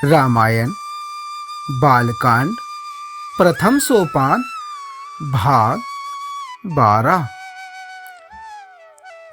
रामायण बालकांड प्रथम सोपान भाग 12।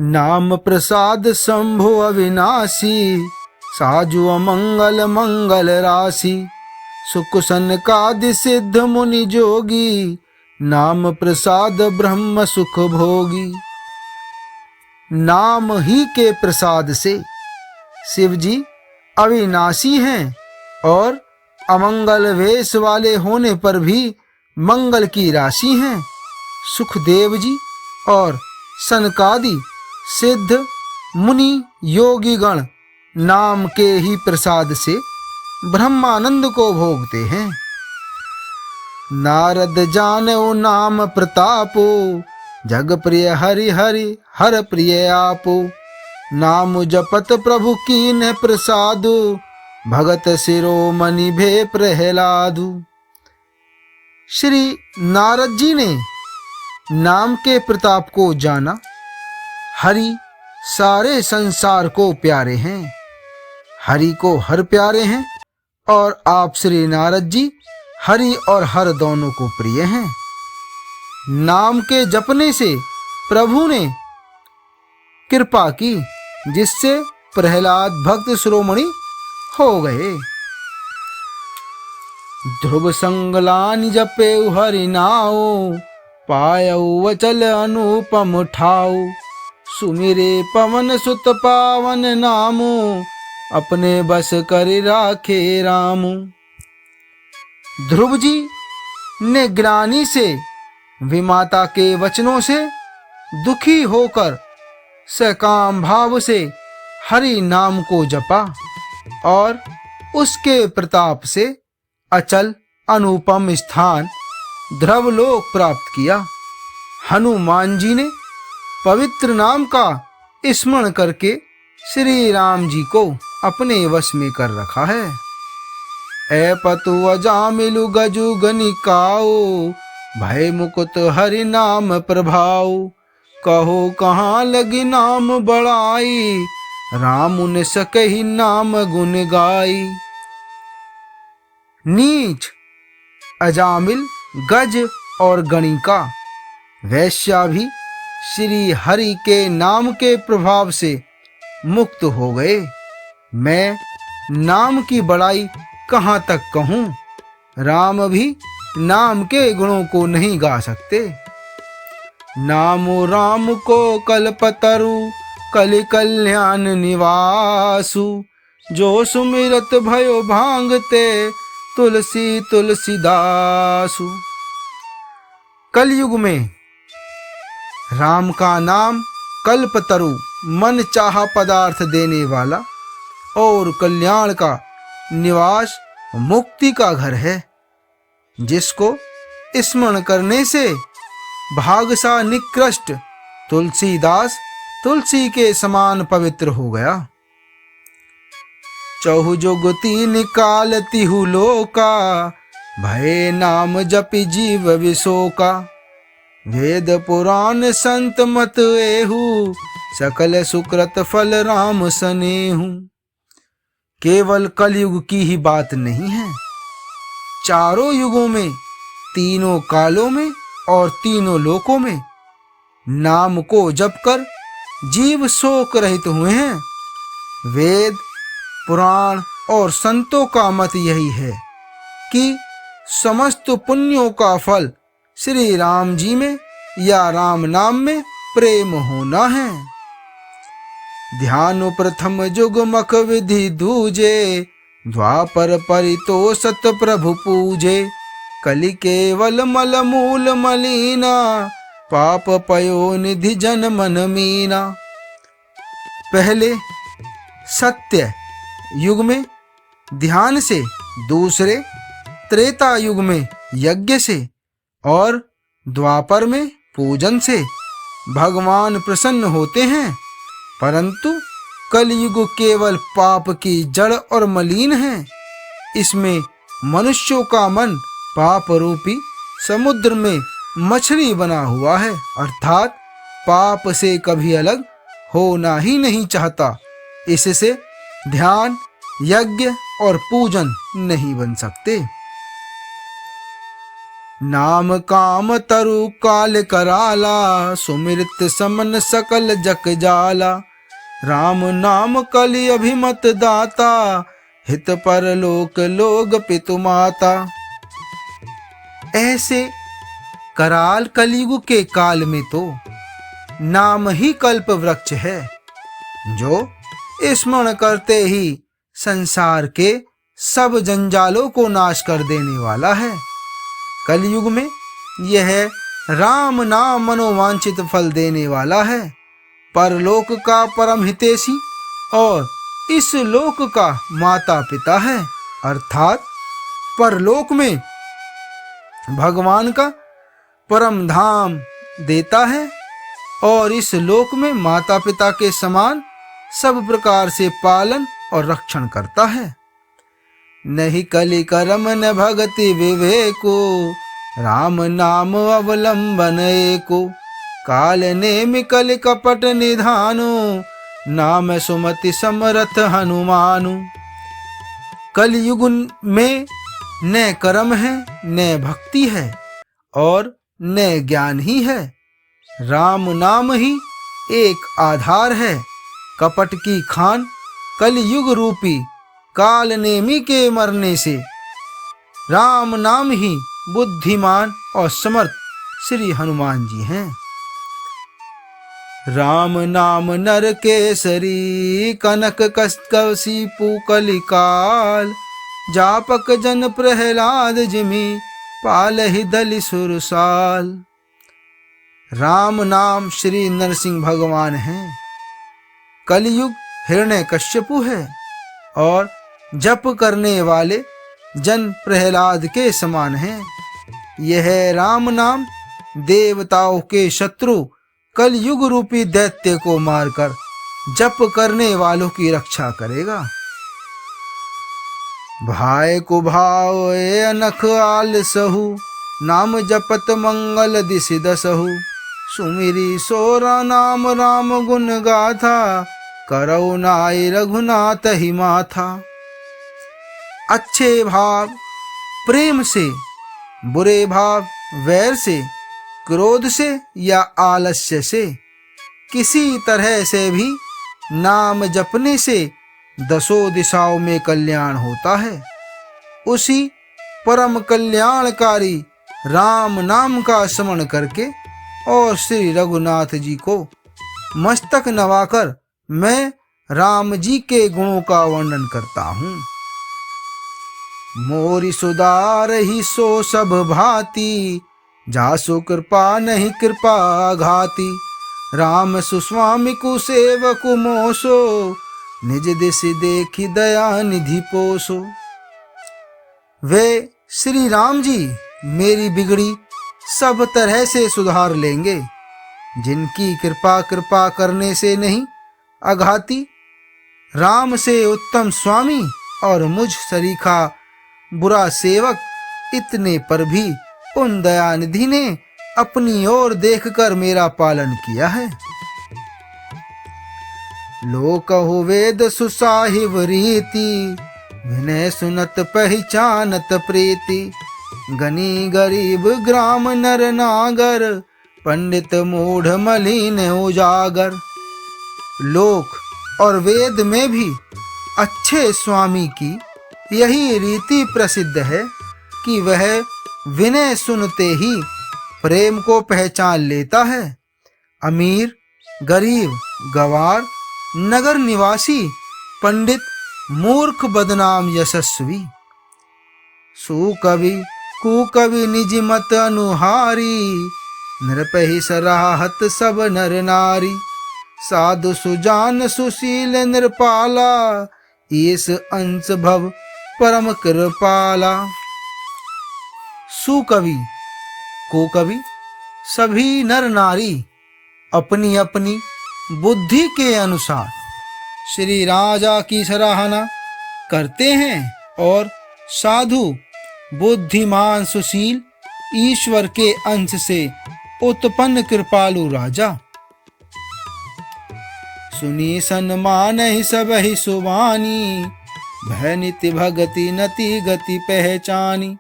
नाम प्रसाद शंभु अविनाशी, साजु अमंगल मंगल राशि। सुख सनकादि सिद्ध मुनि जोगी, नाम प्रसाद ब्रह्म सुख भोगी। नाम ही के प्रसाद से शिव जी अविनाशी हैं और अमंगल वेश वाले होने पर भी मंगल की राशि हैं। सुखदेव जी और सनकादि सिद्ध मुनि योगी गण नाम के ही प्रसाद से ब्रह्मानंद को भोगते हैं। नारद जानो नाम प्रतापो, जग प्रिय हरि हरि हर प्रिय आपो। नाम जपत प्रभु कीन्ह प्रसादु, भगत शिरोमणि भे प्रहलादु। श्री नारद जी ने नाम के प्रताप को जाना। हरि सारे संसार को प्यारे हैं, हरि को हर प्यारे हैं और आप श्री नारद जी हरि और हर दोनों को प्रिय हैं। नाम के जपने से प्रभु ने कृपा की, जिससे प्रहलाद भक्त शिरोमणि हो गए। ध्रुव संगलानि जपे हरि नाउ, पायउ वचल अनुपम ठाउ। सुमिरे पवन सुत पावन नामु, अपने बस कर राखे रामु। ध्रुव जी ने ग्लानि से विमाता के वचनों से दुखी होकर सकाम भाव से हरि नाम को जपा और उसके प्रताप से अचल अनुपम स्थान ध्रुवलोक प्राप्त किया। हनुमान जी ने पवित्र नाम का स्मरण करके श्री राम जी को अपने वश में कर रखा है। ए पतु अजामिलु गजु गनिकाओ, भय मुकुत हरि नाम प्रभाऊ। कहो कहाँ लगी नाम बड़ाई, राम ने सकहि नाम गुण गाई। नीच अजामिल गज और गणिका वैश्या भी श्री हरि के नाम के प्रभाव से मुक्त हो गए। मैं नाम की बड़ाई कहाँ तक कहूँ, राम भी नाम के गुणों को नहीं गा सकते। नामो राम को कल्पतरु, कलि कल्याण निवासु। जो सुमिरत भयो भांगते, तुलसी तुलसीदासु। कलयुग में राम का नाम कल्पतरु मन चाहा पदार्थ देने वाला और कल्याण का निवास मुक्ति का घर है, जिसको स्मरण करने से भागसा निकृष्ट तुलसीदास तुलसी के समान पवित्र हो गया। चहु जुगति निकाल तिहु लोका, भय नाम जपि जीव विशोका। वेद पुराण संत मत एहु, सकल सुकृत फल राम सनेहु। केवल कलयुग की ही बात नहीं है, चारों युगों में, तीनों कालों में और तीनों लोकों में नाम को जपकर जीव शोक रहित हुए हैं। वेद पुराण और संतों का मत यही है कि समस्त पुण्यों का फल श्री राम जी में या राम नाम में प्रेम होना है। ध्यान प्रथम जुग मख विधि दूजे, द्वापर परितोषत प्रभु पूजे। कलि केवल मल मूल मलीना, पाप पयो निधि जन मन मीना। पहले सत्य युग में ध्यान से, दूसरे त्रेता युग में यज्ञ से और द्वापर में पूजन से भगवान प्रसन्न होते हैं। परंतु कलयुग केवल पाप की जड़ और मलिन है। इसमें मनुष्यों का मन पाप रूपी समुद्र में मछली बना हुआ है, अर्थात पाप से कभी अलग होना ही नहीं चाहता। इससे ध्यान, यज्ञ और पूजन नहीं बन सकते। नाम काम तरु काल कराला, सुमिरत समन सकल जग जाला। राम नाम कलि अभिमत दाता, हित पर लोक लोग पितु माता। ऐसे कराल कलियुग के काल में तो नाम ही कल्प वृक्ष है, जो स्मरण करते ही संसार के सब जंजालों को नाश कर देने वाला है। कलयुग में यह राम नाम मनोवांछित फल देने वाला है, परलोक का परम हितैषी और इस लोक का माता पिता है। अर्थात परलोक में भगवान का परम धाम देता है और इस लोक में माता पिता के समान सब प्रकार से पालन और रक्षण करता है। नहीं कलि करम न भगति विवेको, राम नाम अवलंबन एको। काल नेमि कलि कपट निधानो, नाम सुमति समरथ हनुमानु। कलयुग में न कर्म है, न भक्ति है और न ज्ञान ही है। राम नाम ही एक आधार है। कपट की खान कलयुग रूपी काल नेमी के मरने से राम नाम ही बुद्धिमान और समर्थ श्री हनुमान जी हैं। राम नाम नर केसरी, कनक कसी पुकलि काल। जापक जन प्रहलाद जिमि, पालहि दलि सुरसाल। राम नाम श्री नरसिंह भगवान हैं। कलयुग हिरण्यकश्यपु है और जप करने वाले जन प्रहलाद के समान हैं। यह राम नाम देवताओं के शत्रु कलयुग रूपी दैत्य को मारकर जप करने वालों की रक्षा करेगा। भाई को भाव अनख आलसहु, नाम जपत मंगल दिसि दसहु। सुमिरी सोरा नाम राम गुण गाथा, करौ नाई रघुनाथ ही माथा। अच्छे भाव प्रेम से, बुरे भाव वैर से, क्रोध से या आलस्य से, किसी तरह से भी नाम जपने से दसों दिशाओं में कल्याण होता है। उसी परम कल्याणकारी राम नाम का स्मरण करके और श्री रघुनाथ जी को मस्तक नवाकर मैं राम जी के गुणों का वर्णन करता हूँ। मोरी सुधार ही सो सब भांति, जासु कृपा नहीं कृपा घाती। राम सुस्वामी कुसेवकु मोसो, निज दिशि देखी दया निधि पोसो। वे श्री राम जी मेरी बिगड़ी सब तरह से सुधार लेंगे, जिनकी कृपा करने से नहीं अघाती। राम से उत्तम स्वामी और मुझ सरीखा बुरा सेवक, इतने पर भी उन दयानिधि ने अपनी ओर देखकर मेरा पालन किया है। लोकहु वेद सुसाहिब रीति, विनय सुनत पहचानत प्रीति। गनी गरीब ग्राम नर नागर, पंडित मूढ़ मलिन उजागर। लोक और वेद में भी अच्छे स्वामी की यही रीति प्रसिद्ध है कि वह विनय सुनते ही प्रेम को पहचान लेता है। अमीर, गरीब, गवार, नगर निवासी, पंडित, मूर्ख, बदनाम, यशस्वी। सुकवि कुकवि निज मत अनुहारी, नृपहि सराहत सब नर नारी। साधु सुजान सुशील नृपाला, ईस अंश भव परम कृपाला। सुकवि कुकवि सभी नर नारी अपनी अपनी बुद्धि के अनुसार श्री राजा की सराहना करते हैं और साधु, बुद्धिमान, सुशील ईश्वर के अंश से उत्पन्न कृपालु राजा। सुनी सन्मान ही सब ही सुबानी, भय निति भगति नति गति पहचानी।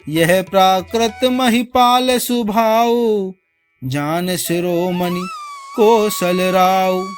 यह प्राकृत महिपाल सुभाव, जान शिरोमणि कौशल राव।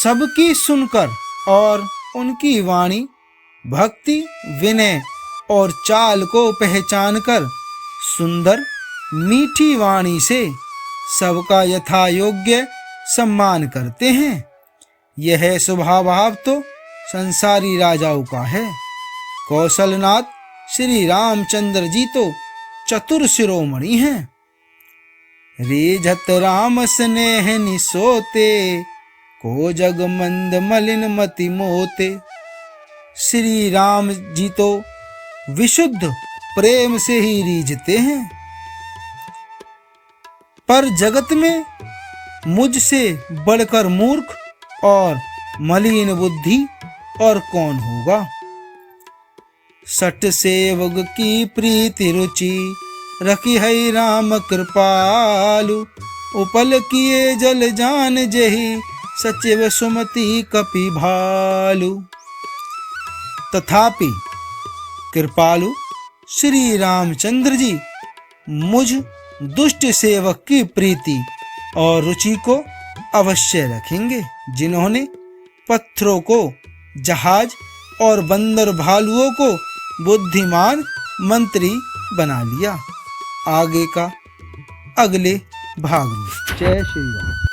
सबकी सुनकर और उनकी वाणी, भक्ति विनय और चाल को पहचान कर सुंदर मीठी वाणी से सबका यथा योग्य सम्मान करते हैं। यह स्वभाव तो संसारी राजाओं का है। कौशलनाथ श्री रामचंद्र जी तो चतुर शिरोमणि हैं। रेझत राम स्नेह निसोते, को जग मंद मलिन मति मोते। श्री राम जी तो विशुद्ध प्रेम से ही रीझते हैं। पर जगत में मुझसे बढ़कर मूर्ख और मलिन बुद्धि और कौन होगा। सट सेवक की प्रीति रुचि, रखी है राम कृपालु। उपल किए जल जान जही, सचिव सुमति कपि भालु। तथापि कृपालु श्री रामचंद्र जी मुझ दुष्ट सेवक की प्रीति और रुचि को अवश्य रखेंगे, जिन्होंने पत्थरों को जहाज और बंदर भालुओं को बुद्धिमान मंत्री बना लिया। आगे का अगले भाग में। जय श्री राम।